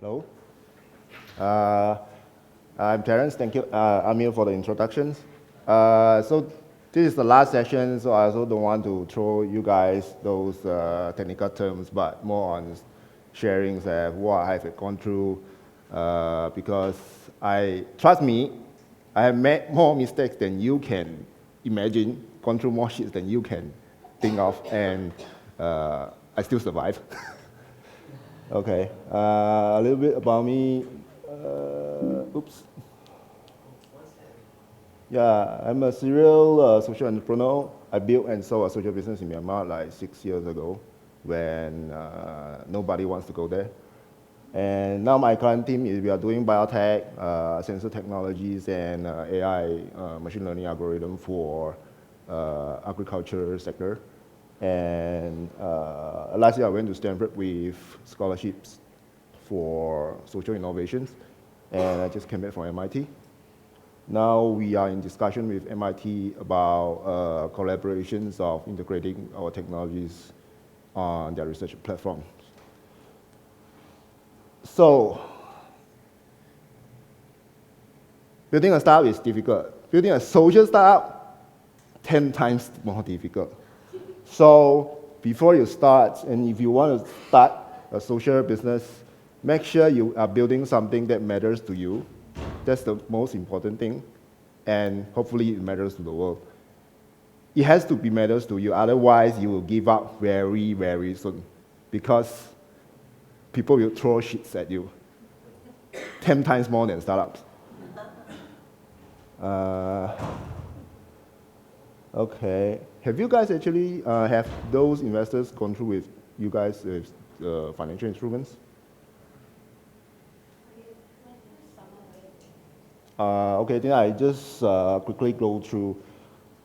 Hello. Uh, I'm Terence. Thank you, Amir, for the introductions. So this is the last session, so I also don't want to throw you guys those technical terms, but more on sharing what I have gone through, because trust me, I have made more mistakes than you can imagine, gone through more shit than you can think of, and I still survive. Okay, a little bit about me. Oops. Yeah, I'm a serial social entrepreneur. I built and sold a social business in Myanmar like 6 years ago when nobody wants to go there. And now my current team is we are doing biotech, sensor technologies, and AI, machine learning algorithm for agriculture sector. And last year I went to Stanford with scholarships for social innovations, and I just came back from MIT. Now we are in discussion with MIT about collaborations of integrating our technologies on their research platforms. So, building a startup is difficult. Building a social startup, 10 times more difficult. So before you start, and if you want to start a social business, make sure you are building something that matters to you. That's the most important thing, and hopefully it matters to the world. It has to be matters to you, otherwise you will give up very, very soon, because people will throw shits at you, 10 times more than startups. Okay, have you guys actually have those investors gone through with you guys with financial instruments? Okay, then I just quickly go through.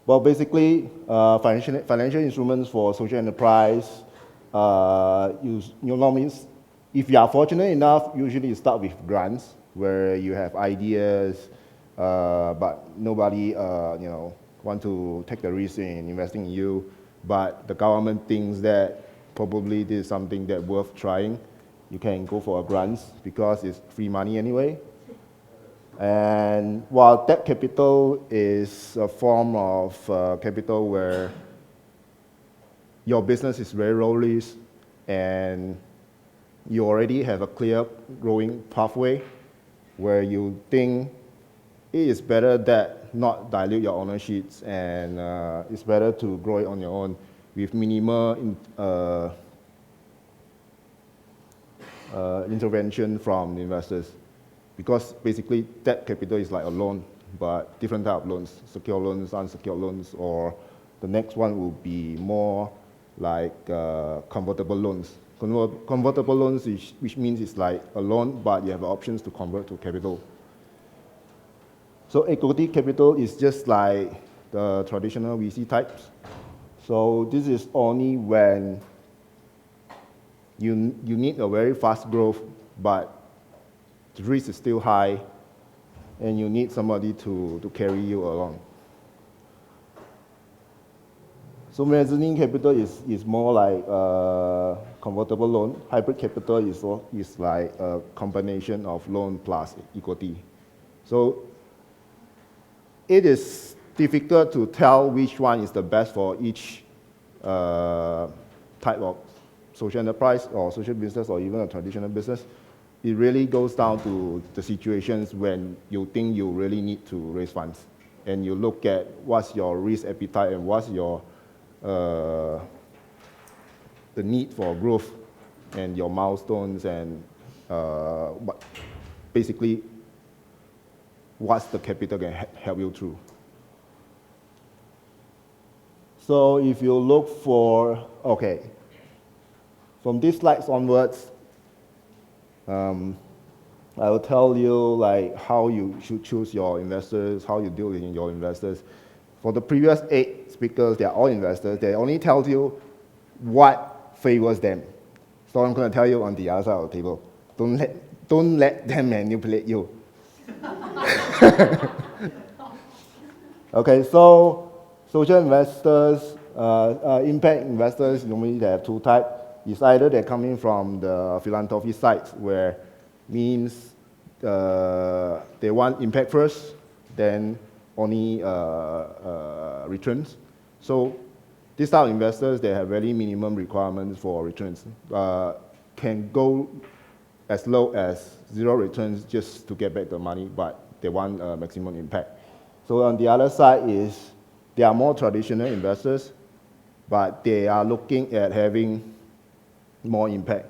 Well, basically, financial instruments for social enterprise, normally, if you are fortunate enough, usually you start with grants, where you have ideas, but nobody, want to take the risk in investing in you, but the government thinks that probably this is something that worth trying. You can go for a grants because it's free money anyway. And while debt capital is a form of capital where your business is very low risk and you already have a clear growing pathway where you think it is better that not dilute your ownerships, and it's better to grow it on your own with minimal intervention from the investors. Because basically debt capital is like a loan, but different type of loans, secure loans, unsecured loans, or the next one will be more like convertible loans. Convertible loans, which means it's like a loan, but you have options to convert to capital. So equity capital is just like the traditional VC types. So this is only when you need a very fast growth, but the risk is still high, and you need somebody to carry you along. So mezzanine capital is more like a convertible loan. Hybrid capital is like a combination of loan plus equity. So it is difficult to tell which one is the best for each type of social enterprise or social business or even a traditional business. It really goes down to the situations when you think you really need to raise funds, and you look at what's your risk appetite and what's your the need for growth and your milestones, and basically what's the capital can help you through. So if you look for, okay, from these slides onwards, I will tell you like how you should choose your investors, how you deal with your investors. For the previous 8 speakers, they are all investors. They only tell you what favors them. So I'm going to tell you on the other side of the table. Don't let them manipulate you. Okay, so social investors, impact investors, normally they have 2 types. It's either they're coming from the philanthropy side, where means they want impact first, then only returns. So these type of investors, they have very minimum requirements for returns. Can go as low as 0 returns just to get back the money, but they want maximum impact. So on the other side is, they are more traditional investors, but they are looking at having more impact,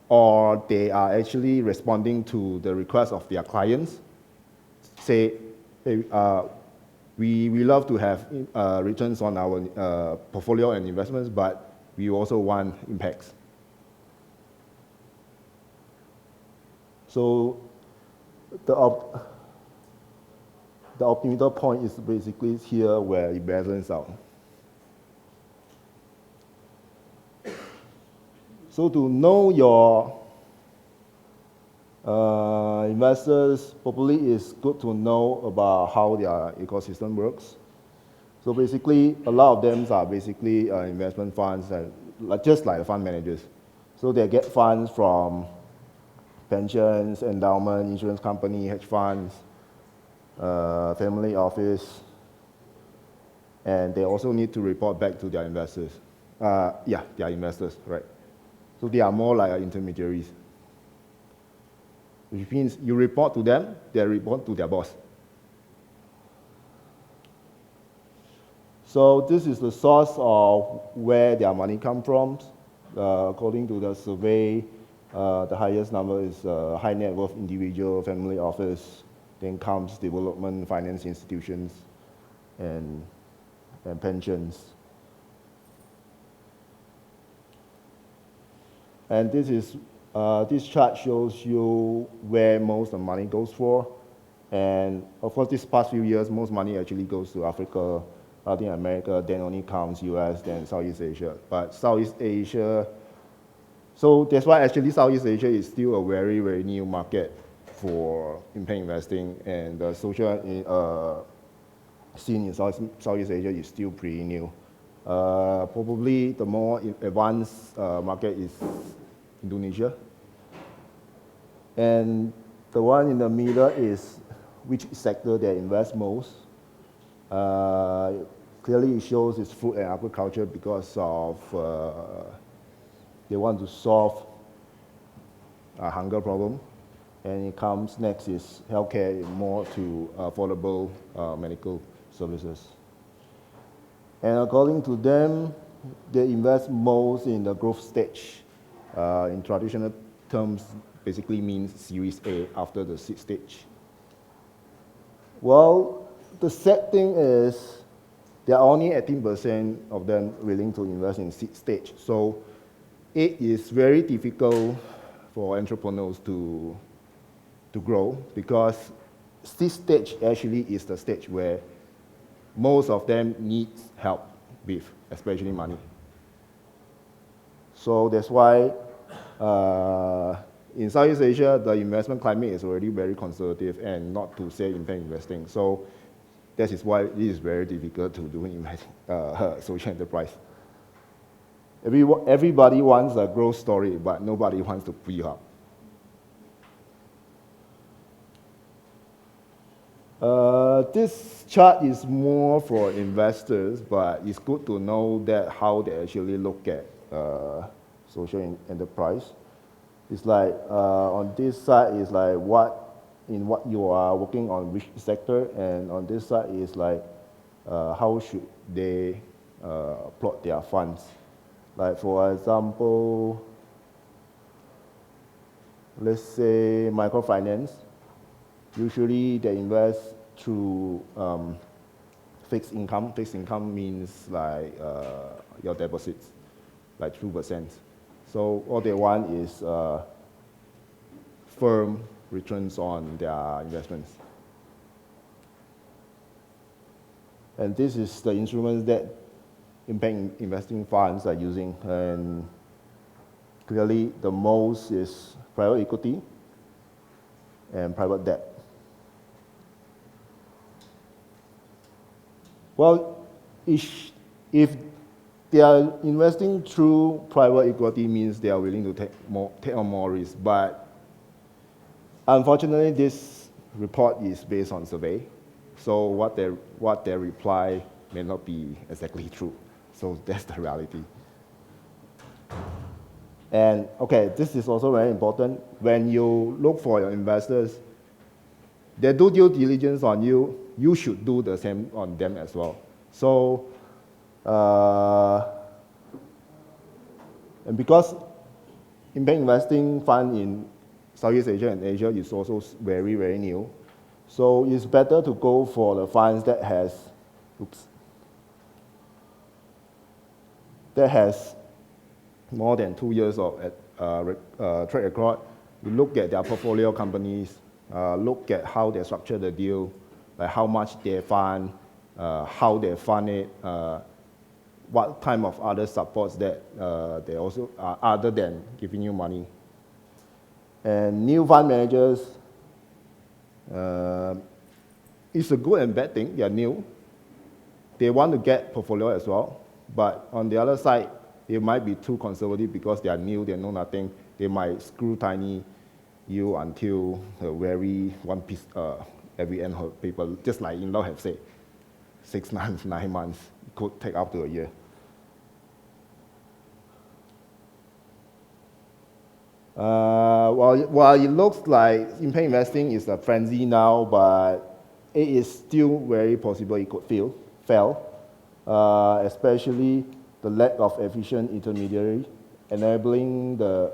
or they are actually responding to the request of their clients. Say, hey, we love to have returns on our portfolio and investments, but we also want impacts. So the optimal point is basically here where it balances out. So to know your investors, probably it's good to know about how their ecosystem works. So basically, a lot of them are basically investment funds, just like fund managers. So they get funds from pensions, endowment, insurance company, hedge funds, family office, and they also need to report back to their investors. Their investors, right? So they are more like intermediaries, which means you report to them, they report to their boss. So this is the source of where their money comes from. According to the survey, the highest number is high net worth individual, family office, then comes development finance institutions, and pensions. And this chart shows you where most of the money goes for. And of course, this past few years, most money actually goes to Africa, Latin America, then only comes US, then Southeast Asia. But Southeast Asia, so that's why actually Southeast Asia is still a very, very new market for impact investing, and the social scene in Southeast Asia is still pretty new. Probably the more advanced market is Indonesia. And the one in the middle is which sector they invest most. Clearly it shows it's food and agriculture because of they want to solve a hunger problem. And it comes next is healthcare, more to affordable medical services. And according to them, they invest most in the growth stage. In traditional terms, basically means Series A after the seed stage. Well, the sad thing is there are only 18% of them willing to invest in seed stage. So it is very difficult for entrepreneurs to grow, because seed stage actually is the stage where most of them need help with, especially money. So that's why in Southeast Asia, the investment climate is already very conservative, and not to say impact investing. So that is why it is very difficult to do social enterprise. Everybody wants a growth story, but nobody wants to pre-up. This chart is more for investors, but it's good to know that how they actually look at social enterprise. It's like on this side is like what you are working on, which sector, and on this side is like how should they plot their funds. Like for example, let's say microfinance. Usually they invest through fixed income. Fixed income means like your deposits, like 2%. So all they want is firm returns on their investments. And this is the instruments that impact investing funds are using. And clearly the most is private equity and private debt. Well, if they are investing through private equity, means they are willing to take on more risk. But Unfortunately, this report is based on survey, so what they reply may not be exactly true. So that's the reality. And okay, this is also very important. When you look for your investors, they do due diligence on you, you should do the same on them as well. So, and because impact investing fund in Southeast Asia and Asia is also very, very new. So it's better to go for the funds that has more than 2 years of track record. You look at their portfolio companies, look at how they structure the deal, like how much they fund, how they fund it, what kind of other supports that they also other than giving you money. And new fund managers, it's a good and bad thing. They are new. They want to get portfolio as well, but on the other side, they might be too conservative because they are new, they know nothing. They might screw tiny you until the very one piece, every end of paper, just like in-law have said, 6 months, 9 months, it could take up to a year. While it looks like impact investing is a frenzy now, but it is still very possible it could fail, especially the lack of efficient intermediary, enabling the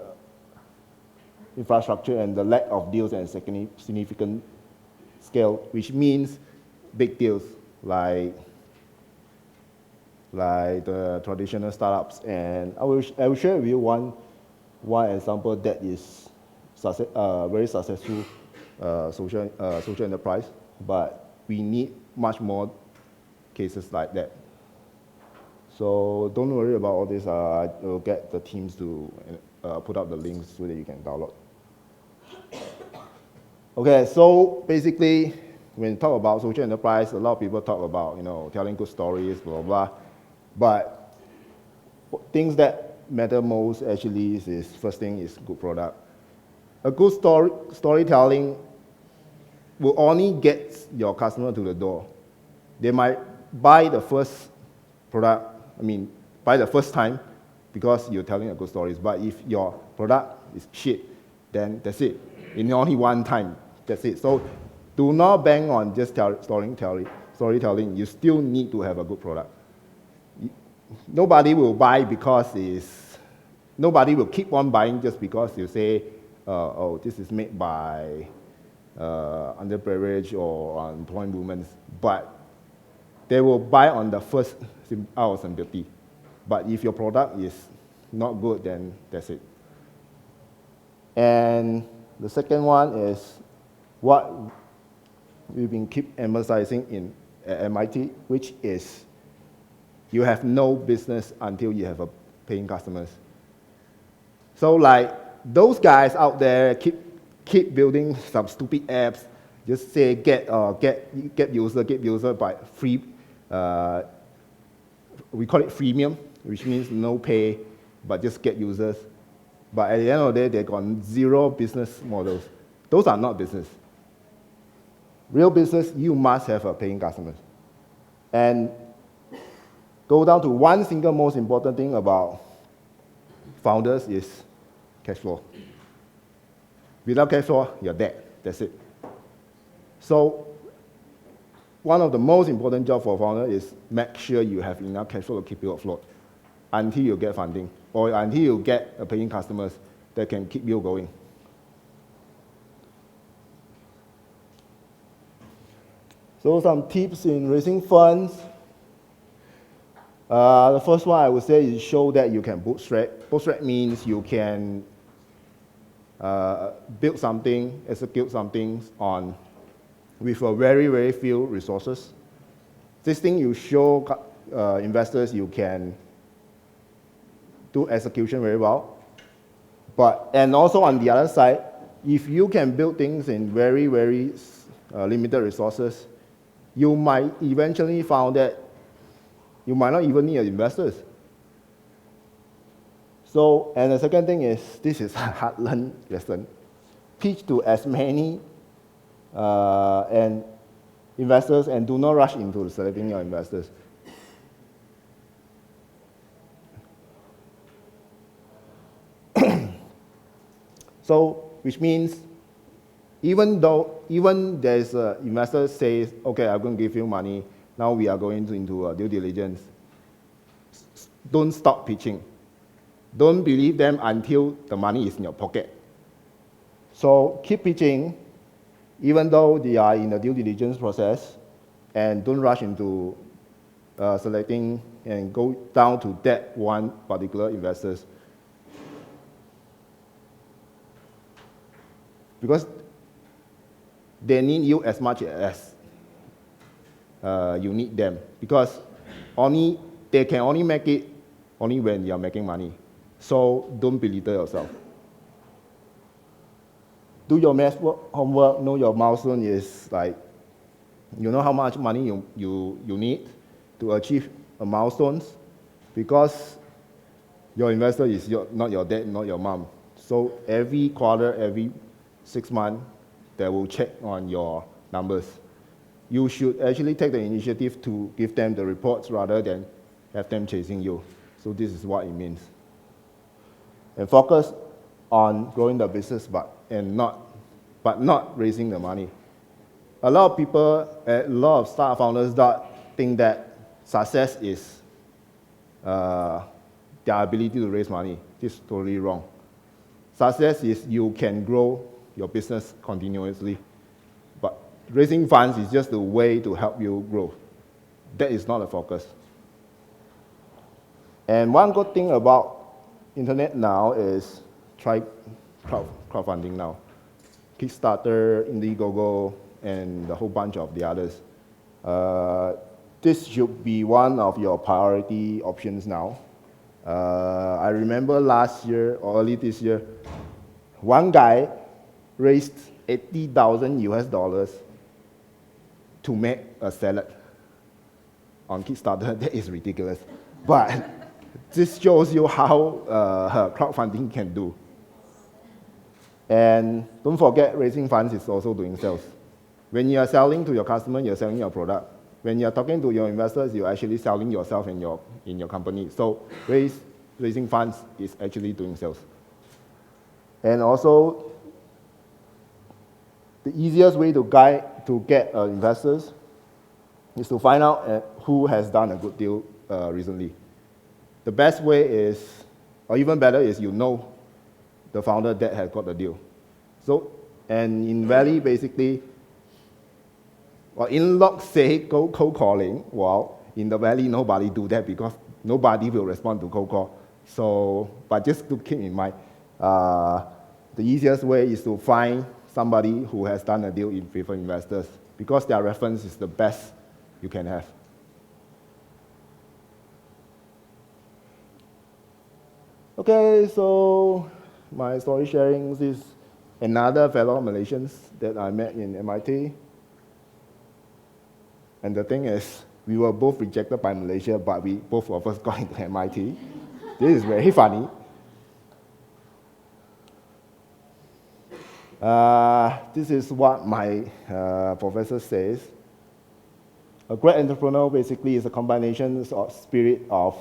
infrastructure and the lack of deals and significant scale, which means big deals like the traditional startups. And I will share with you one example that is very successful social enterprise, but we need much more cases like that. So don't worry about all this. I will get the teams to put up the links so that you can download. Okay, so basically, when you talk about social enterprise, a lot of people talk about telling good stories, blah blah. But things that matter most actually is first thing is good product. A good storytelling will only get your customer to the door. They might buy the first product. Buy the first time because you're telling a good stories. But if your product is shit, then that's it. In only one time, that's it. So do not bank on just storytelling. You still need to have a good product. Nobody will buy nobody will keep on buying just because you say, oh, this is made by underprivileged or unemployed women. But they will buy on the first hour of sympathy. But if your product is not good, then that's it. And the second one is what we've been keep emphasizing at MIT, which is you have no business until you have a paying customers. So like those guys out there keep building some stupid apps, just say get user by free. We call it freemium, which means no pay, but just get users. But at the end of the day, they got zero business models. Those are not business. Real business, you must have a paying customers. And go down to one single most important thing about founders is cash flow. Without cash flow, you're dead. That's it. So one of the most important jobs for a founder is make sure you have enough cash flow to keep you afloat until you get funding or until you get a paying customers that can keep you going. So some tips in raising funds. The first one I would say is show that you can bootstrap. Bootstrap means you can build something, execute something with a very, very few resources. This thing you show investors you can do execution very well. And also on the other side, if you can build things in very, very limited resources, you might eventually find that you might not even need investors. So, and the second thing is, this is a hard-learned lesson. pitch to as many and investors, and do not rush into selecting your investors. So, which means even there's an investor says, okay, I'm going to give you money, now we are going into due diligence, don't stop pitching. Don't believe them until the money is in your pocket. So keep pitching, even though they are in the due diligence process, and don't rush into selecting and go down to that one particular investors. Because they need you as much as you need them. Because they can only make it only when you're making money. So don't belittle yourself. Do your math homework, know your milestone is like, you know how much money you need to achieve a milestone, because your investor is not your dad, not your mom. So every quarter, every 6 months, they will check on your numbers. You should actually take the initiative to give them the reports rather than have them chasing you. So this is what it means. And focus on growing the business, but not raising the money. A lot of people, a lot of startup founders think that success is their ability to raise money. This is totally wrong. Success is you can grow your business continuously, but raising funds is just a way to help you grow. That is not the focus. And one good thing about internet now is try crowdfunding now. Kickstarter, Indiegogo, and a whole bunch of the others. This should be one of your priority options now. I remember last year or early this year, one guy raised $80,000 to make a salad on Kickstarter. That is ridiculous. But this shows you how crowdfunding can do. And don't forget, raising funds is also doing sales. When you are selling to your customer, you're selling your product. When you're talking to your investors, you're actually selling yourself in your company. So raising funds is actually doing sales. And also, the easiest way to get investors is to find out who has done a good deal recently. The best way is, or even better, is you know the founder that has got the deal. So, and in Valley, basically, well, in Lok say cold calling. Well, in the Valley, nobody do that because nobody will respond to cold call. So, but just to keep in mind, the easiest way is to find somebody who has done a deal in preferred investors, because their reference is the best you can have. Okay, so my story sharing is another fellow Malaysians that I met in MIT. And the thing is, we were both rejected by Malaysia, but both of us got into MIT. This is very funny. This is what my professor says. A great entrepreneur basically is a combination of spirit of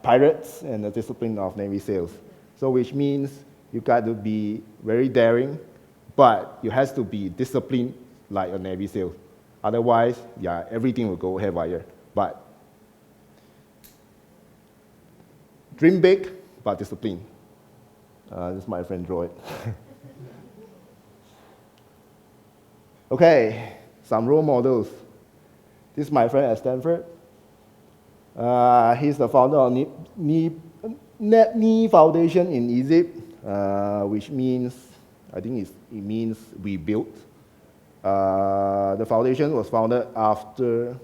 pirates and the discipline of Navy SEALs. So which means you got to be very daring, but you have to be disciplined like a Navy SEAL. Otherwise, yeah, everything will go haywire. But dream big, but discipline. This is my friend Droid. Okay, some role models. This is my friend at Stanford. He's the founder of NEP Foundation in Egypt, which means, I think it means we built. The foundation was founded after,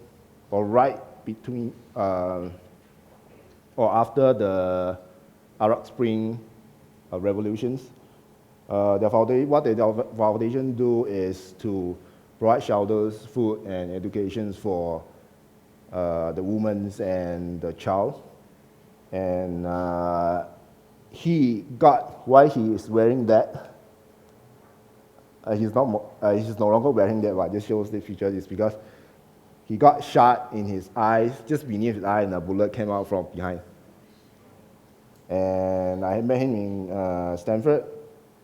or right between, or after the Arab Spring revolutions. What the foundation do is to provide shelters, food, and education for the women and the child. And why he is wearing that he's no longer wearing that, but just shows the feature is because he got shot in his eyes, just beneath his eye, and a bullet came out from behind. And I met him in Stanford,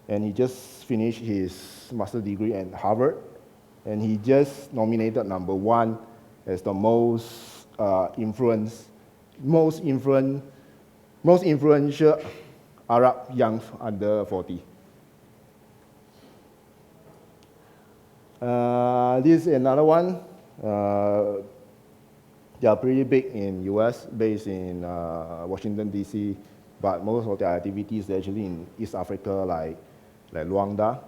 and he just finished his master's degree at Harvard, and he just nominated #1 as the most influential Arab young under 40. This is another one. They are pretty big in US, based in Washington, D.C., but most of their activities are actually in East Africa, like Rwanda.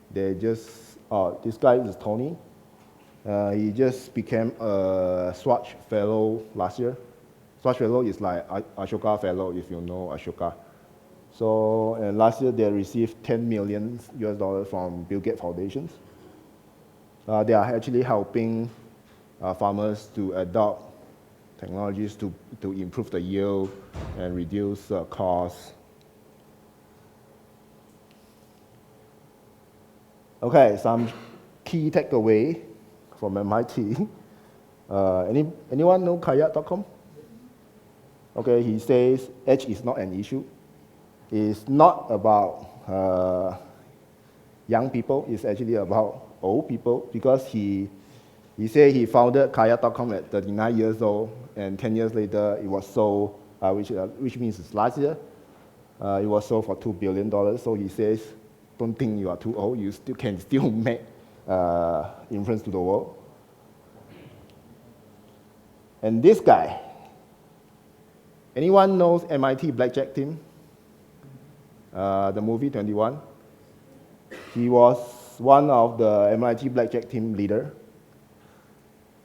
They just, this guy is Tony. He just became a Swatch Fellow last year. Swatch Fellow is like Ashoka Fellow, if you know Ashoka. So, and last year they received $10 million from Bill Gates Foundations. They are actually helping farmers to adopt technologies to improve the yield and reduce costs. Okay, some key takeaway from MIT. Anyone know kayak.com? Okay, he says age is not an issue. It's not about young people, it's actually about old people, because he said he founded kayak.com at 39 years old, and 10 years later it was sold, which means it's last year, it was sold for $2 billion. So he says, don't think you are too old, you can still make influence to the world. And this guy, anyone knows MIT Blackjack team? The movie 21? He was one of the MIT Blackjack team leader.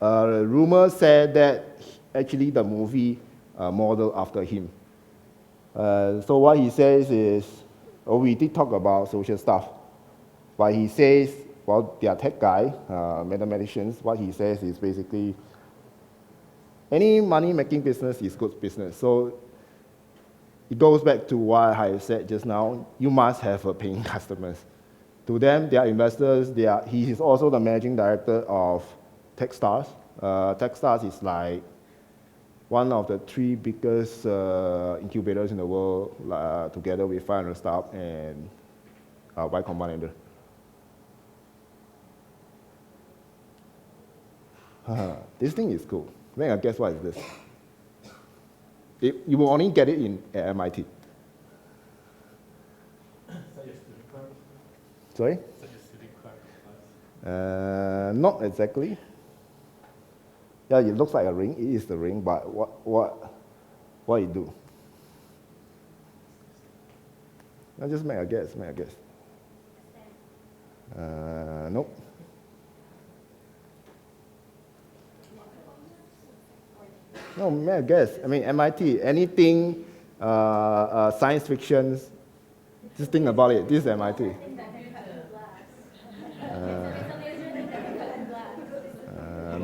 Rumor said that actually the movie modeled after him. So what he says is, we did talk about social stuff, but he says, well, they are tech guy, mathematicians. What he says is basically, any money-making business is good business. So it goes back to what I said just now. You must have paying customers. To them, they are investors. He is also the managing director of Techstars. Techstars is like one of the 3 biggest incubators in the world, together with 500 staff and Y Combinator. This thing is cool. Make a guess what is this? You will only get it at MIT. Sorry? Not exactly. Yeah, it looks like a ring. It is the ring, but what it do? I'll just make a guess. Nope. No, make a guess. I mean, MIT, anything science fiction, just think about it. This is MIT.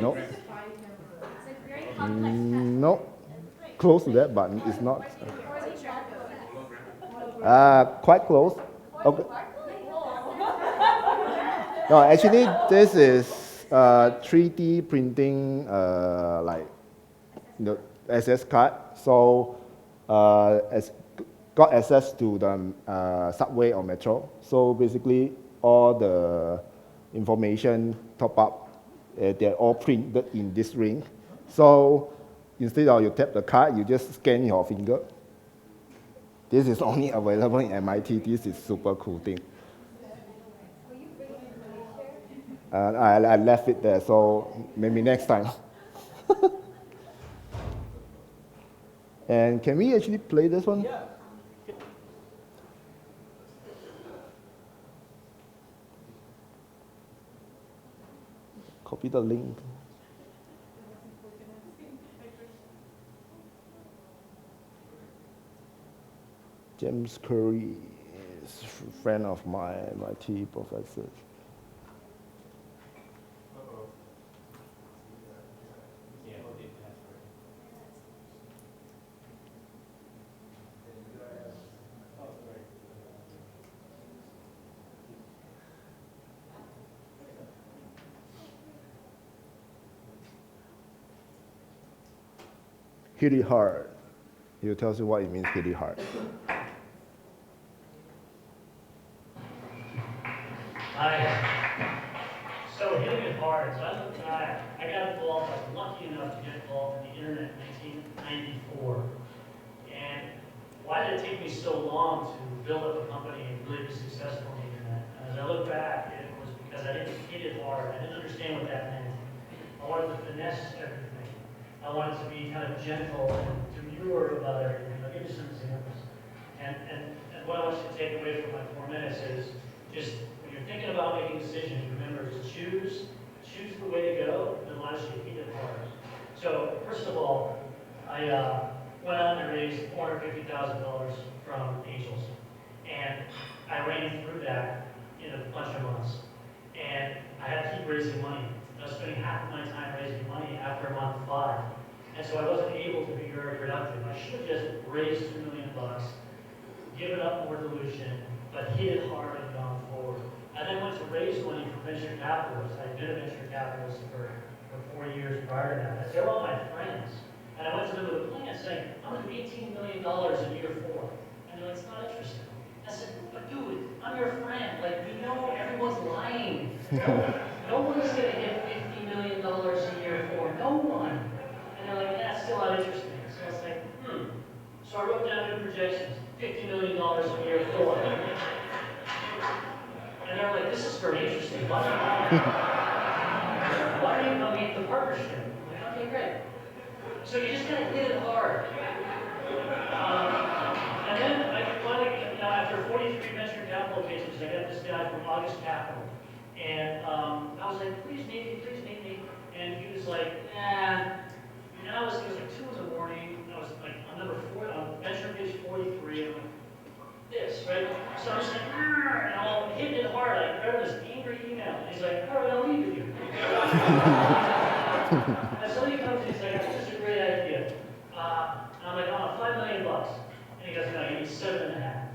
Nope. Nope. Close to that, but it's not. Quite close. Okay. No, actually, this is 3D printing, like SS card. So, got access to the subway or metro. So basically, all the information top up, they're all printed in this ring. So instead of you tap the card, you just scan your finger. This is only available in MIT. This is super cool thing. I left it there, so maybe next time. And can we actually play this one? Yeah. Copy the link. James Curry is a friend of my MIT professor. hit it hard. He tells you what it means, hit it hard. So hitting it hard. So I looked back. I got involved. I was lucky enough to get involved in the internet in 1994. And why did it take me so long to build up a company and really be successful in the internet? And as I look back, it was because I didn't hit it hard. I didn't understand what that meant. I wanted to finesse everything. I wanted to be kind of gentle and demure about everything. I'll give you some examples. And what I want you to take away from my 4 minutes is just when you're thinking about making decisions, remember to choose the way to go that allows you to hit it hard. So first of all, I went out and raised $450,000 from angels, and I ran through that in a bunch of months. And I had to keep raising money. I was spending half of my time raising money after month 5. And so I wasn't able to be very productive. I should have just raised $2 million, given up more dilution, but hit it hard and gone forward. I then went to raise money from venture capitalists. I had been a venture capitalist for 4 years prior to that. They were all my friends. And I went to them with a plan saying, I'm going to do $18 million in year 4. And they're like, it's not interesting. I said, but dude, I'm your friend. Like, we know everyone's lying. No one is going to hit $50 million in year 4. No one. And they're like, yeah, it's still not interesting. So I was like, So I wrote down new projections, $50 million in year 4. And they're like, this is very interesting. Why don't you come meet the partnership? I'm like, okay, great. So you just gotta hit it hard. And then I finally, after 43 venture capital pitches, I got this guy from MaGIC Capital. And I was like, please meet me. And he was like, nah. And it was like 2 in the morning. I was like on number 4, on venture page 43. I'm like, this, right? So I'm just like, and I'm hitting it hard. I read this angry email. And he's like, all right, I'll meet with you. And so he comes and he's like, this is a great idea. And I'm like, oh, $5 million. And he goes, no, you need 7.5.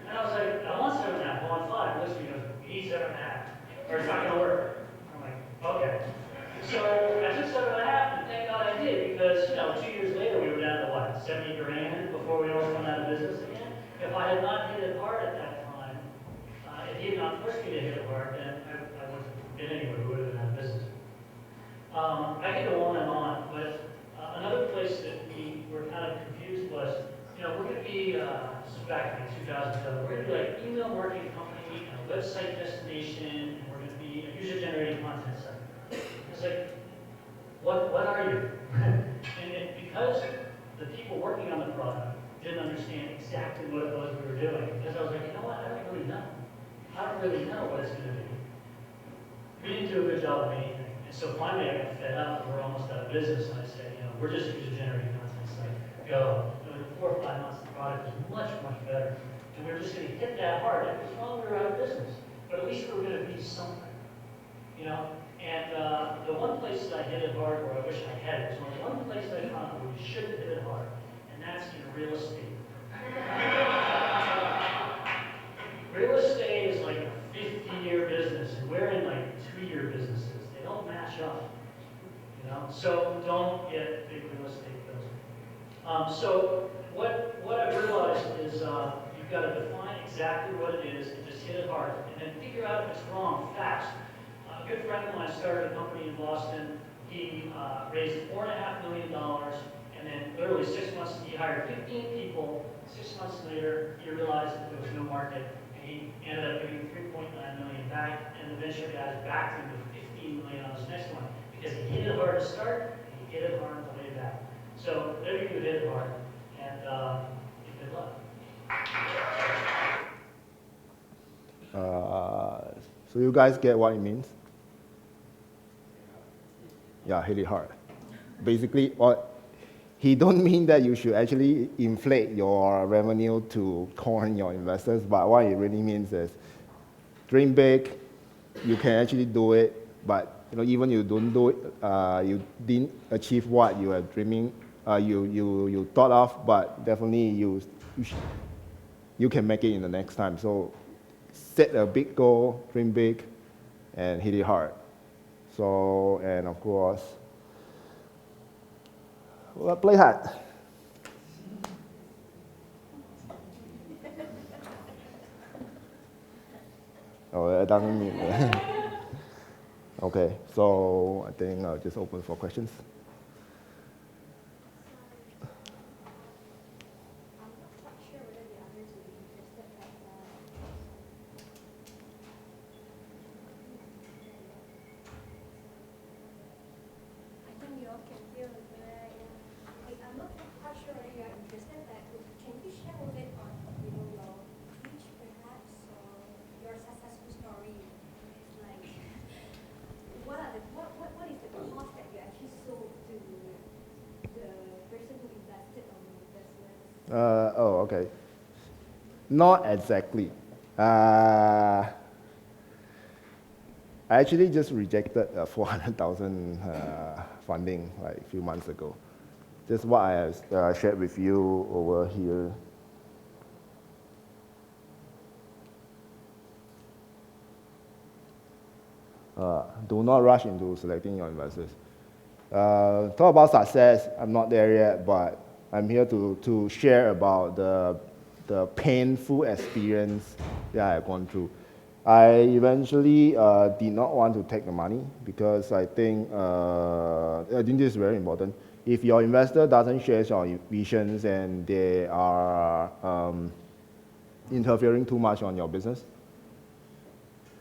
And I was like, I want 7.5. I want 5. Listen, he goes, you need 7.5. Or it's not going to work. I'm like, okay. So I took 7.5, and thank God I did, because 2 years later we were down to what, 70 grand before we almost went out of business again. If I had not hit it hard at that time, if he had not pushed me to hit it hard, then I wouldn't have been anywhere. We would have been out of business. I could go on, but another place that we were kind of confused was, we're going to be, this is back in 2007, we're going to be like email marketing company, a website destination, and we're going to be a user-generated content site. It's like, what are you? and because the people working on the product didn't understand exactly what it was we were doing, because I was like, I don't really know. I don't really know what it's going to be. We didn't do a good job of anything. And so finally I got fed up and we're almost out of business, and I said, we're just a user-generated content site. Go. In 4 or 5 months, the product was much, much better. And we were just going to hit that hard. It was wrong, we were out of business. But at least we were going to be something. And the one place that I hit it hard where I wish I had it was only one place I found where you should hit it hard, and that's in real estate. Real estate is like a 50-year business, and we're in like 2-year businesses. They don't match up, So don't get big real estate bills. So what I've realized is you've got to define exactly what it is and just hit it hard, and then figure out if it's wrong fast. A good friend of mine started a company in Boston. He raised $4.5 million, and then literally 6 months, he hired 15 people. 6 months later, he realized that there was no market, and he ended up giving $3.9 million back, and the venture guys backed him with $15 million on his next one, because he hit it hard to start, and he hit it hard on the way back. So whatever you do, hit it hard, and good luck. So you guys get what it means? Yeah, hit it hard. Basically, he don't mean that you should actually inflate your revenue to corner your investors, but what it really means is dream big, you can actually do it, but even you don't do it, you didn't achieve what you are dreaming, you thought of, but definitely you can make it in the next time. So set a big goal, dream big, and hit it hard. So, and of course, Well, play hard. Oh, it doesn't mean. Okay, so I think I'll just open for questions. Oh, okay. Not exactly. I actually just rejected 400,000 funding like a few months ago. Just what I shared with you over here. Do not rush into selecting your investors. Talk about success, I'm not there yet, but I'm here to share about the painful experience that I've gone through. I eventually did not want to take the money because I think this is very important. If your investor doesn't share your visions and they are interfering too much on your business,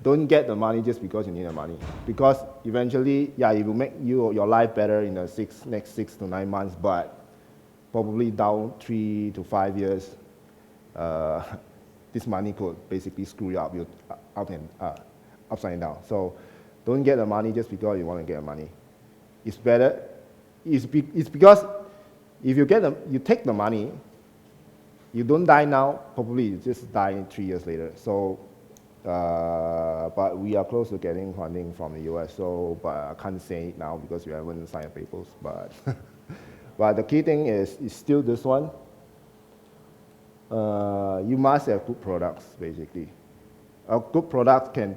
don't get the money just because you need the money. Because eventually, yeah, it will make your life better in the next 6 to 9 months, but probably down 3 to 5 years, this money could basically screw you up, upside down. So don't get the money just because you want to get the money. It's better. It's because if you take the money, you don't die now, probably you just die 3 years later. So, but we are close to getting funding from the US, so, but I can't say it now because we haven't signed the papers, but, but the key thing is still this one. You must have good products, basically. A good product can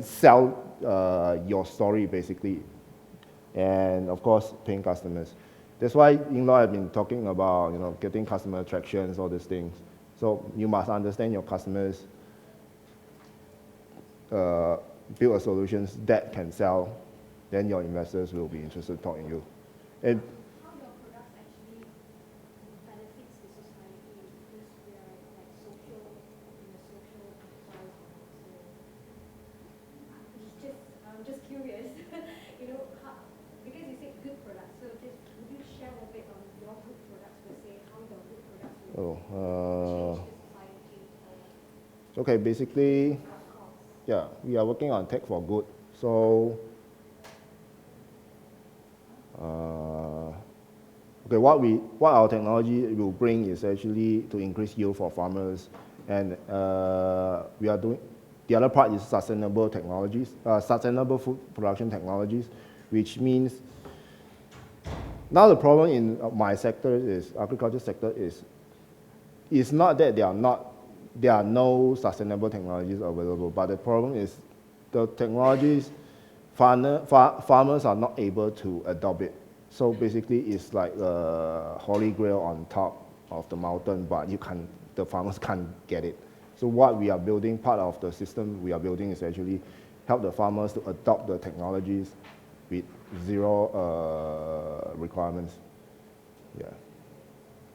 sell your story, basically, and of course, paying customers. That's why Yingluo have been talking about getting customer attractions, all these things. So you must understand your customers, build a solutions that can sell, then your investors will be interested in talking to you. And how your products actually benefits the society, because we are like social in a social enterprise. So I'm just curious, how, because you said good products, so just would you share a bit on your good products per se, how your good products will change the society? Okay, basically, yeah, we are working on tech for good. So, okay, what our technology will bring is actually to increase yield for farmers, and we are doing. The other part is sustainable technologies, sustainable food production technologies, which means now the problem in my sector is agriculture sector is not that there are no sustainable technologies available, but the problem is the technologies, farmers are not able to adopt it. So basically, it's like a holy grail on top of the mountain, but the farmers can't get it. So what we are building, part of the system we are building is actually help the farmers to adopt the technologies with zero requirements. Yeah.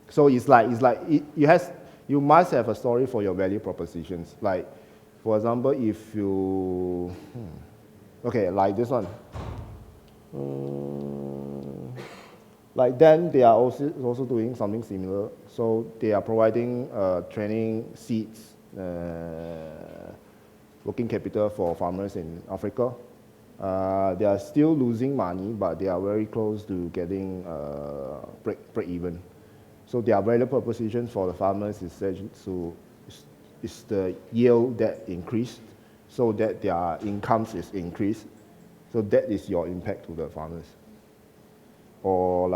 So you must have a story for your value propositions. Like, for example, if you, okay, like this one. Like them, they are also doing something similar. So they are providing training, seeds, working capital for farmers in Africa. They are still losing money, but they are very close to getting break even. So their value proposition for the farmers is the yield that increased, so that their incomes is increased. So that is your impact to the farmers. Or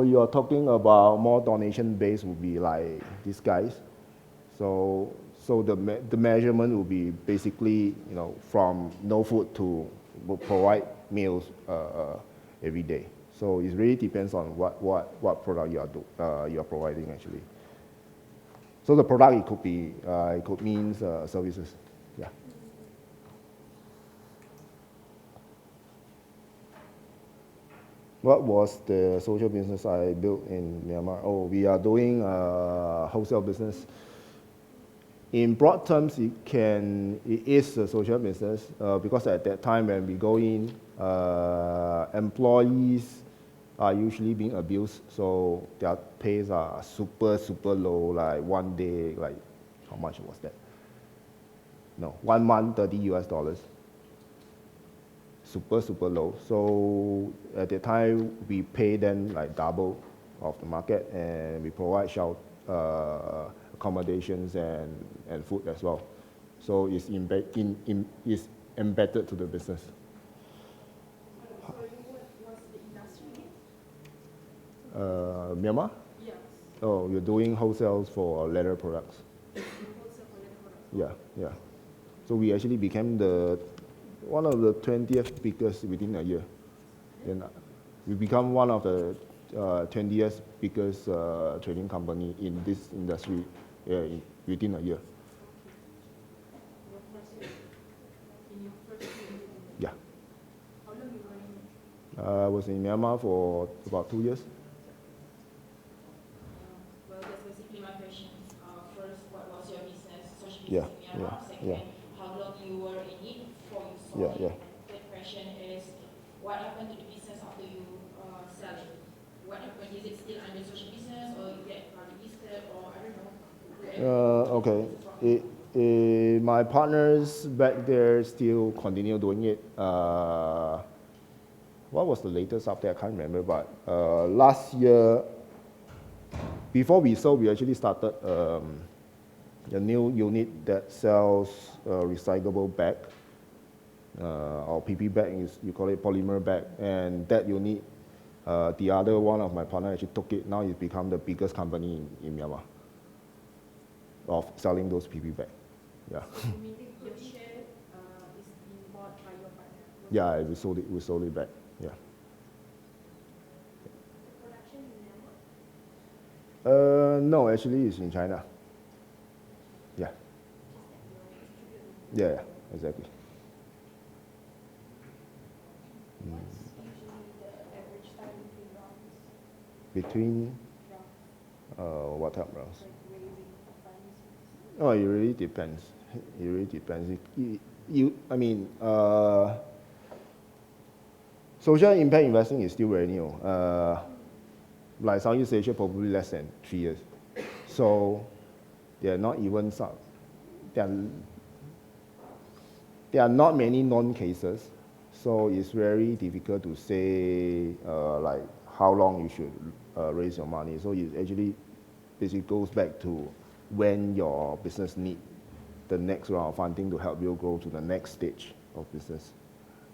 you are talking about more donation based would be like these guys. So the measurement will be basically from no food to provide meals every day. So it really depends on what product you are providing actually. So the product it could mean services. Yeah. What was the social business I built in Myanmar? Oh, we are doing wholesale business. In broad terms, it is a social business because at that time when we go in, employees are usually being abused, so their pays are super low. Like one day, like how much was that? No, 1 month $30. Super low. So at the time we pay them like double of the market, and we provide shelter, accommodations and food as well. So it's it's embedded to the business. Sorry, what was the industry? Myanmar? Yes. Oh, we're doing wholesales for leather products. Wholesale for leather products. Yeah. So we actually became one of the 20th biggest within a year. Then we become one of the 20th biggest trading company in this industry within a year. Your first year. In your first year. Yeah. How long you were in? I was in Myanmar for about 2 years. Well, that's basically my question. First, what was your business, social Yeah, business in Myanmar? Second, yeah. how long you were in it before you sold Yeah, it? yeah. And third question is, what happened to the business after you sell it? What happened? Is it still under social business, or you get registered, or I don't know? Okay. My partners back there still continue doing it. What was the latest update? I can't remember, but last year, before we sold, we actually started a new unit that sells recyclable bag, or PP bag, you call it polymer bag, and that unit, the other one of my partner actually took it. Now it's become the biggest company in Myanmar of selling those PP bag. Yeah. So you mean your share is being bought by your partner? Yeah, we sold it back. Yeah. The production in Myanmar, No, actually it's in China. Yeah. Yeah, exactly. what's usually the average time between rounds? Between Rounds, what type of rounds? like raising funds? Oh, it really depends. It really depends. Social impact investing is still very new. Like Southeast Asia, probably less than 3 years. So there are not even some. There are not many known cases. So it's very difficult to say like how long you should raise your money. So it actually basically goes back to when your business need the next round of funding to help you grow to the next stage of business.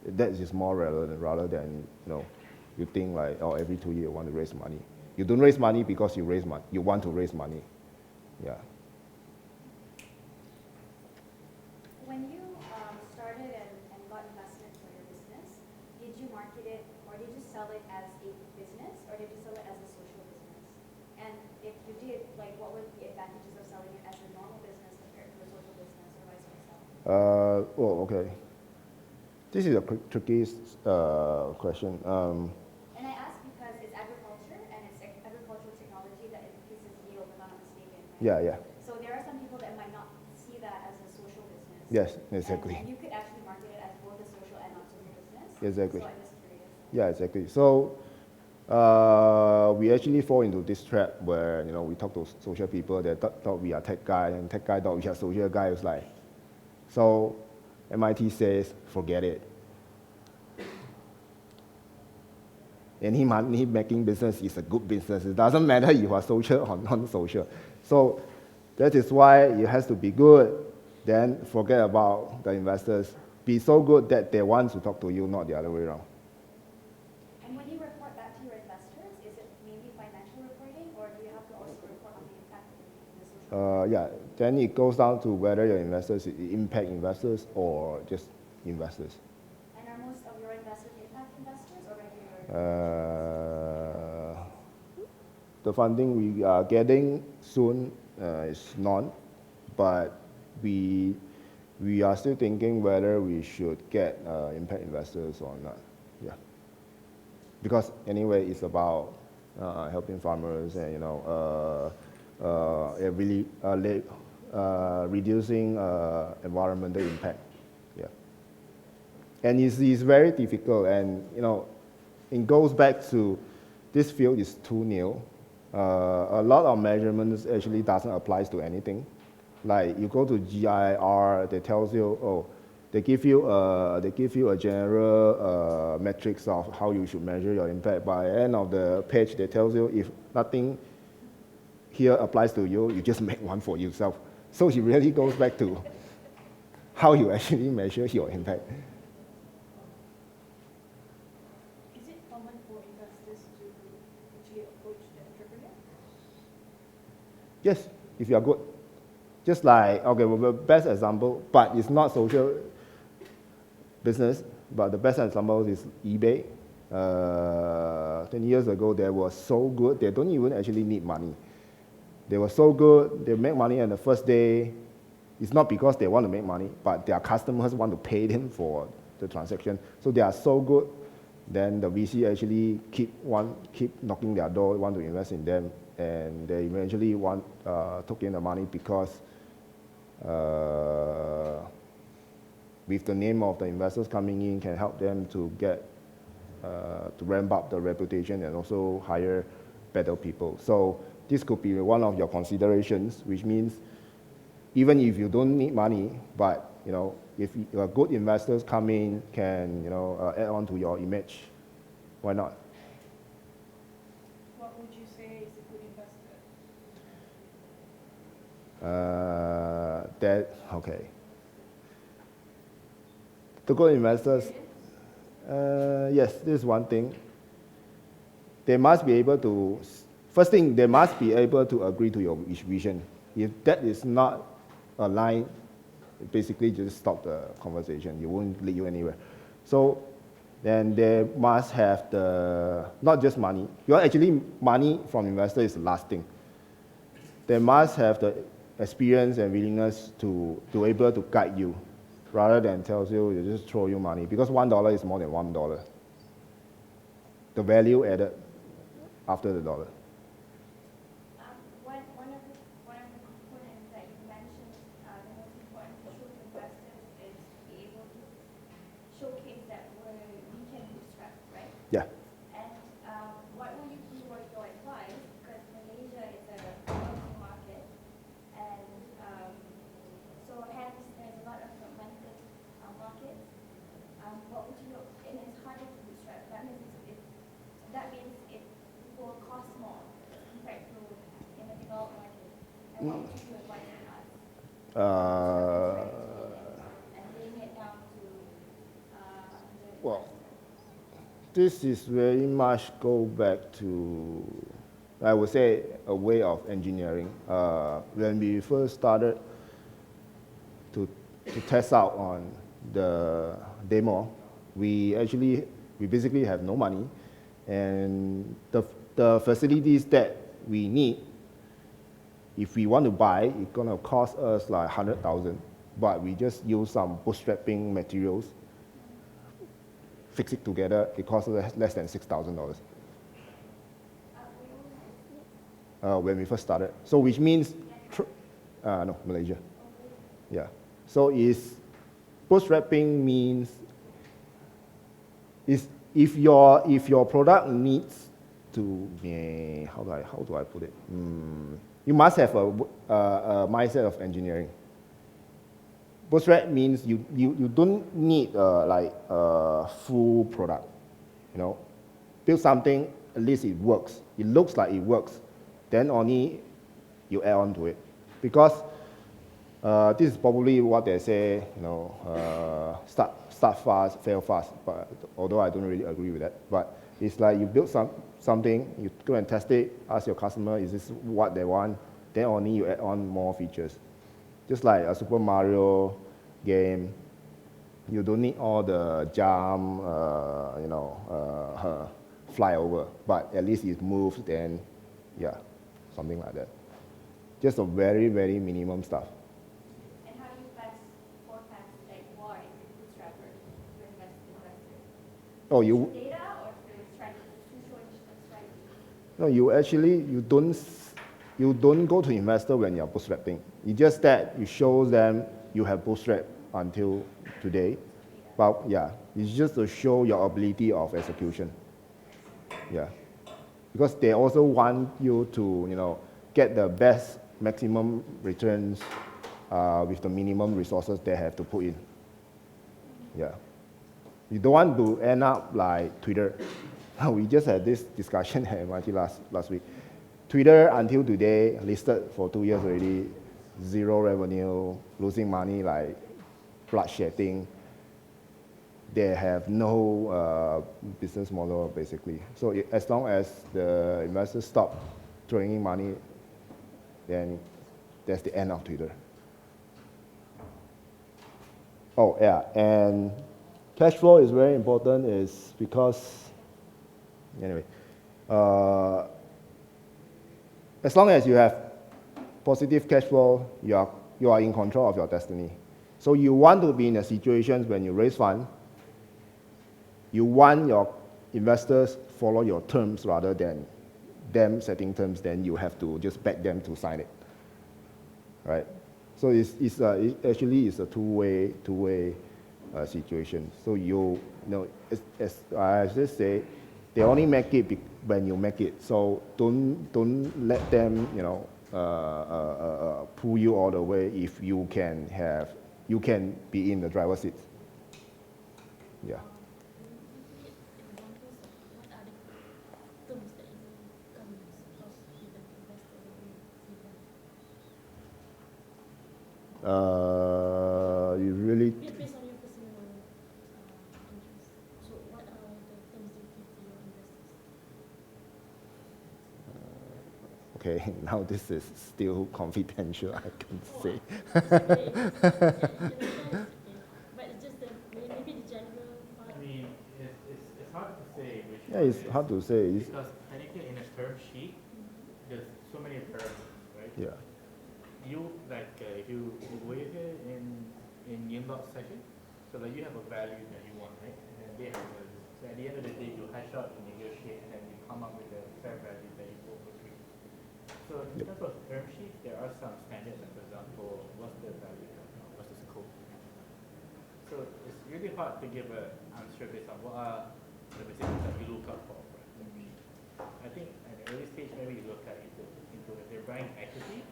That is more relevant rather than you think like, oh, every 2 years you want to raise money. You don't raise money because you want to raise money. Yeah. When you started and got investment for your business, did you market it or did you sell it as a business or did you sell it as a social business? And if you did, like what were the advantages of selling it as a normal business compared to a social business or vice versa? Well, okay. This is a tricky question. And I ask because it's agriculture and it's agricultural technology that increases yield, if I'm not mistaken. Right? Yeah. So there are some people that might not see that as a social business. Yes, exactly. And you could actually market it as both a social and non-social business. Exactly. So I'm just curious. Yeah, exactly. So we actually fall into this trap where we talk to social people that thought we are tech guy, and tech guy thought we are social guy. It's like, so MIT says forget it. Any money making business is a good business. It doesn't matter if you are social or non-social. So that is why it has to be good. Then forget about the investors. Be so good that they want to talk to you, not the other way around. And when you report back to your investors, is it mainly financial reporting or do you have to also report on the impact of the social? Yeah, then it goes down to whether your investors impact investors or just investors. And are most of your investors, impact investors, or regular? The funding we are getting soon is none, but we are still thinking whether we should get impact investors or not. Yeah, because anyway, it's about helping farmers and really reducing environmental impact. Yeah, and it's very difficult, and it goes back to this field is too new. A lot of measurements actually doesn't apply to anything. Like you go to GIR, they tells you, oh, they give you a general metrics of how you should measure your impact. By the end of the page, they tells you if nothing here applies to you, you just make one for yourself. So it really goes back to how you actually measure your impact. Is it common for investors to actually approach the entrepreneur? Yes, if you are good. Just like, okay, well, the best example, but it's not social business, but the best example is eBay. 10 years ago, they were so good, they don't even actually need money. They were so good, they make money on the first day. It's not because they want to make money, but their customers want to pay them for the transaction. So they are so good, then the VC actually keep knocking their door, want to invest in them, and they eventually took in the money because with the name of the investors coming in can help them to get to ramp up the reputation and also hire better people. So this could be one of your considerations, which means even if you don't need money, but if good investors come in, can add on to your image, why not? What would you say is a good investor? Okay. The good investors, yes, this is one thing. They must be able to, first thing, they must be able to agree to your vision. If that is not aligned, basically just stop the conversation. It won't lead you anywhere. So then they must have not just money. Actually, money from investors is the last thing. They must have the experience and willingness to able to guide you, rather than tells you just throw you money, because $1 is more than $1. The value added after the dollar. One of the components that you mentioned, the most important issue with investors is to be able to showcase that we can bootstrap, right? Yeah. And what will you do with your advice? Because Malaysia is a growing market, and so hence there's a lot of fragmented markets. What would you? And it's harder to bootstrap. That means it will cost more compared to in the developed market. And what would you advise on us? And bring it down to Well, this is very much go back to, I would say, a way of engineering. When we first started to test out on the demo, we basically have no money, and the facilities that we need, if we want to buy, it's gonna cost us like 100,000. But we just use some bootstrapping materials, fix it together. It costs us less than $6,000. When we first started, so which means, no, Malaysia. Yeah. So bootstrapping means if your product needs to be, how do I put it? You must have a mindset of engineering. Bootstrap means you don't need like a full product. Build something, at least it works. It looks like it works. Then only you add on to it, because this is probably what they say. Start fast, fail fast. But although I don't really agree with that, but it's like you build something, you go and test it, ask your customer, is this what they want? Then only you add on more features. Just like a Super Mario game, You don't need all the jump, flyover, but at least it moves, then, yeah, something like that. Just a very, very minimum stuff. And how do you forecast like why the bootstrapper to investor? Oh, you Data or through strategy, through showing a strategy? no, you don't go to investor when you're bootstrapping. It's just that you show them you have bootstrap until today. But yeah, it's just to show your ability of execution. Yeah. Because they also want you to, get the best maximum returns with the minimum resources they have to put in. Yeah. You don't want to end up like Twitter. We just had this discussion at MIT last week. Twitter until today listed for 2 years already, zero revenue, losing money like bloodshedding. They have no business model basically. So as long as the investors stop throwing in money, then that's the end of Twitter. Oh yeah, and cash flow is very important is because, anyway, as long as you have positive cash flow, you are in control of your destiny. So you want to be in a situation when you raise funds, you want your investors follow your terms rather than them setting terms, then you have to just beg them to sign it, right? So it's actually a two-way situation. So as I just say, they only make it when you make it. So don't let them pull you all the way if you can be in the driver's seat. Yeah. What are the terms that you come across with an investor when you see them? You really. Based on your personal interest. So what are the terms you give to your investors? Okay, now this is still confidential, I can say. It's okay. But it's just maybe the general part. I mean, it's hard to say which Yeah, one it's hard to say. because technically in a term sheet, there's so many terms, right? Yeah. You if you wait it in inbox section, so like you have a value that you want, right? And then they have a value. So at the end of the day, you hash out, you negotiate, and then you come up with a fair value that you both agree. So in terms of term sheets, there are some standards, like for example, what's the value, what's the scope. So it's really hard to give an answer based on what are the basic things that you look out for a term sheet. I think at the early stage, maybe you look at into if they're buying equity,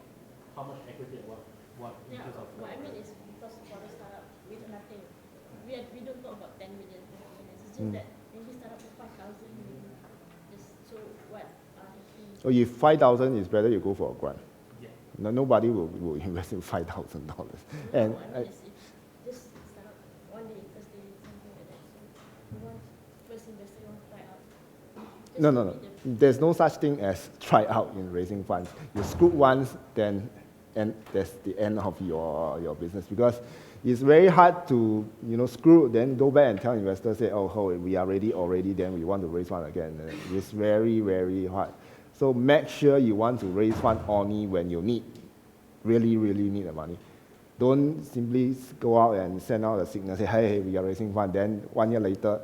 how much equity and what Yeah, interest of what I mean is because for the startup, we do nothing. We don't talk about 10 million. It's just that maybe start up with 5,000. Just so what are the things? So if 5,000 is better, you go for a grant. Yeah. No, nobody will invest in $5,000. And I mean is if just start up one day, first day, something like that. So you want first investor, you want to try out. Just no. to be There's no such thing as try out in raising funds. You screw once, then and that's the end of your business, because it's very hard to screw, then go back and tell investors, say, oh, we are ready already, then we want to raise fund again. It's very, very hard. So make sure you want to raise fund only when you really need the money. Don't simply go out and send out a signal, say, hey, we are raising fund. Then 1 year later,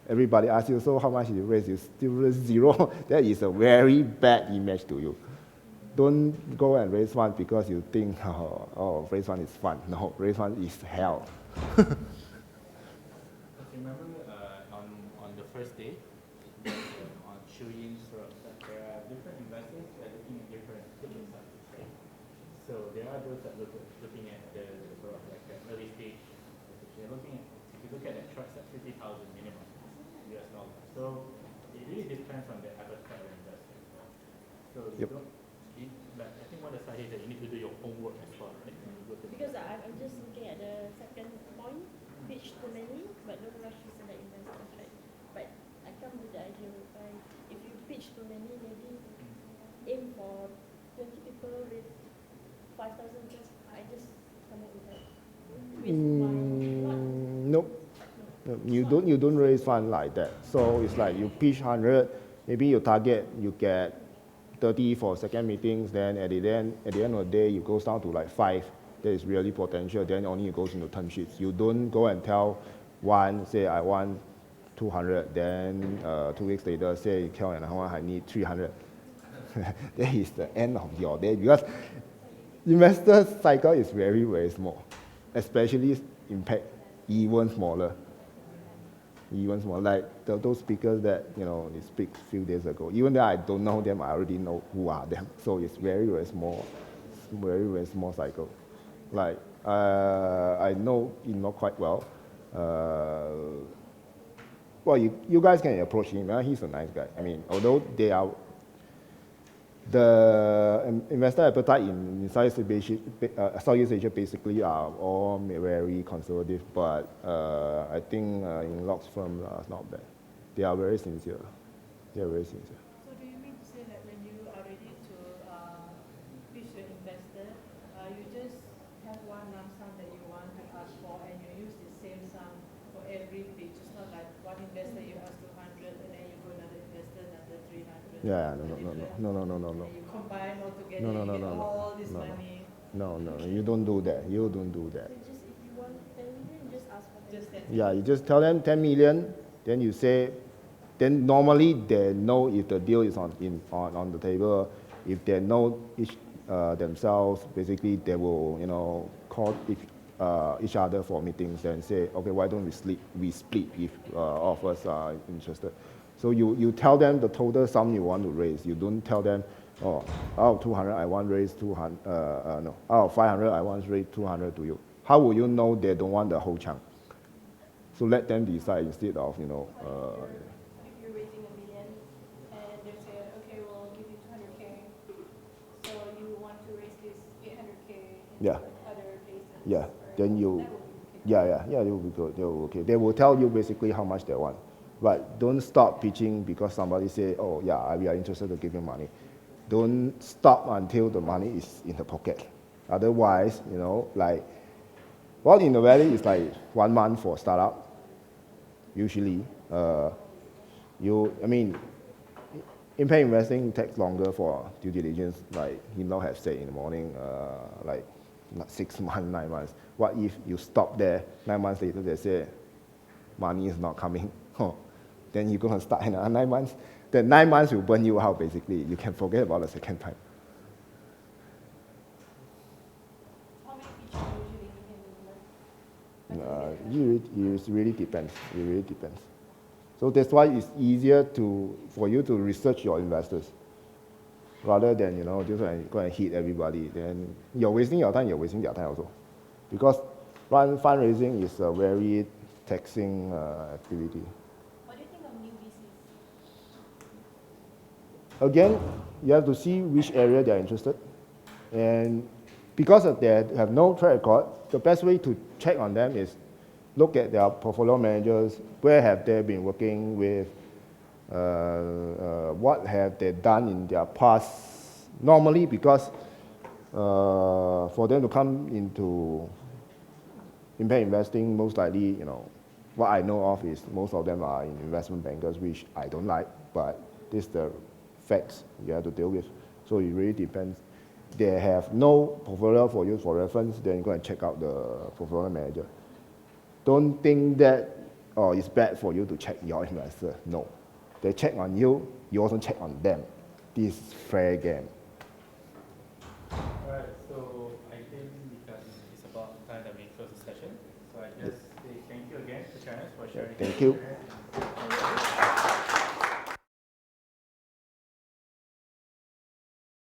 everybody asks you, so how much did you raise? You still raise zero. That is a very bad image to you. Don't go and raise fund because you think, raise fund is fun. No, raise fund is hell. Remember on the first day, on Shuyin, there are different investors that are looking at different ticket sizes, right? So there are those that looking at the sort of like the early stage. They're looking at, if you look at that trust at 50,000 minimum US dollars. So it really depends on the appetite of the investor. So you don't. But I think what the side is that you need to do your homework as well, right? because I'm just looking at the second point, pitch too many, but don't rush to select investors, right? But I come with the idea whereby if you pitch too many, maybe aim for 20 people with 5,000 just I just come up with that. With my, not Nope. You don't raise fund like that. So it's like you pitch 100, maybe you target, you get 30 for second meetings, then at the end of the day, you goes down to like 5. There is really potential, then only it goes into term sheets. You don't go and tell one, say I want 200, then 2 weeks later, say you tell another one, I need 300. That is the end of your day, because investor cycle is very, very small, especially impact even smaller. Even smaller, like those speakers that, they speak a few days ago. Even though I don't know them, I already know who are them. So it's very, very small cycle. Like, I know not quite well. Well, you guys can approach him. He's a nice guy. I mean, although the investor appetite in Southeast Asia basically are all very conservative, but I think in Locke's firm it's not bad. They are very sincere. So do you mean to say that when you are ready to pitch to an investor, you just have one lump sum that you want to ask for, and you use the same sum for every pitch? It's not like one investor you ask 200, and then you go another investor another 300. Yeah, no. And you combine all together, No. you get all this money. No, you don't do that. You don't do that. So just if you want 10 million, just ask for 10 Just 10. Yeah, you just tell them 10 million, then you say, then normally they know if the deal is on the table. If they know themselves, basically they will, call each other for meetings and say, okay, why don't we split if all of us are interested. So you tell them the total sum you want to raise. You don't tell them, oh, out of 200 I want to raise 200. No, out of 500 I want to raise 200 to you. How will you know they don't want the whole chunk? So let them decide instead of if you're raising $1 million and they say, okay, we'll give you 200K, so you want to raise this 800K in Yeah. other places. Yeah, then you, That would be okay. yeah, they will be good. They will okay. They will tell you basically how much they want, but don't stop pitching because somebody say, oh yeah, we are interested to give you money. Don't stop until the money is in the pocket. Otherwise, like, well, in the valley it's like 1 month for startup. Usually, impact investing takes longer for due diligence. Like Himlaw have said in the morning, like 6 months, 9 months. What if you stop there? 9 months later, they say money is not coming. Then you're gonna start another 9 months. The 9 months will burn you out. Basically, you can forget about the second time. How many pitches usually you can do? It really depends. It really depends. So that's why it's easier for you to research your investors rather than just go and hit everybody. Then you're wasting your time. You're wasting their time also, because fundraising is a very taxing activity. What do you think of new VCs? Again, you have to see which area they are interested, and because they have no track record, the best way to check on them is look at their portfolio managers. Where have they been working with? What have they done in their past? Normally, because for them to come into impact investing, most likely, what I know of is most of them are investment bankers, which I don't like, but this is the facts you have to deal with. So it really depends. They have no portfolio for you for reference, then you go and check out the portfolio manager. Don't think that, it's bad for you to check your investor. No. They check on you, you also check on them. This is fair game. Alright, so I think because it's about time that we close the session. So I just say thank you again to Terence for sharing. Thank you.